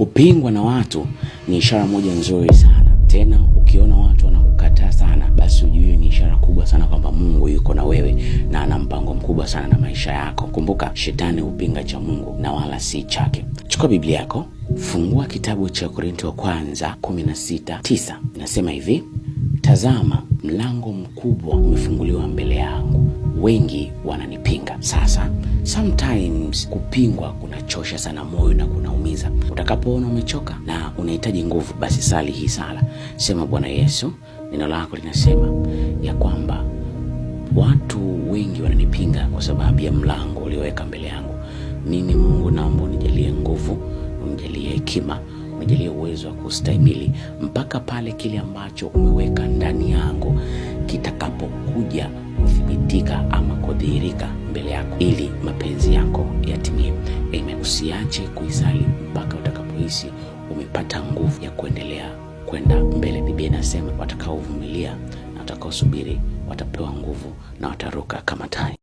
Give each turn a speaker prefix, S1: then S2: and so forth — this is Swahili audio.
S1: Kupingwa na watu ni ishara moja nzuri sana. Tena ukiona watu wanakukataa sana, basi ujue ni ishara kubwa sana kwamba Mungu yuko na wewe na ana mpango mkubwa sana na maisha yako. Kumbuka, shetani hupinga cha Mungu na wala si chake. Chukua Biblia yako, fungua kitabu cha Korintho wa kwanza 16:9. Nasema hivi: tazama, mlango mkubwa umefunguliwa mbele yangu, wengi wananipinga. Sasa sometimes kupingwa kunachosha sana moyo na kunaumiza. Utakapoona umechoka na unahitaji nguvu, basi sali hii sala. Sema: Bwana Yesu, neno lako linasema ya kwamba watu wengi wananipinga kwa sababu ya mlango ulioweka mbele yangu. Mimi Mungu, naomba unijalie nguvu, unijalie hekima, unijalie uwezo wa kustahimili mpaka pale kile ambacho umeweka ndani yangu kitakapokuja kudhibitika ama kudhihirika mbele yako, ili mapenzi yako yatimie. Amen. Usiache kuisali mpaka utakapohisi umepata nguvu ya kuendelea kwenda mbele. Biblia inasema watakaovumilia na watakaosubiri watapewa nguvu na wataruka kama tai.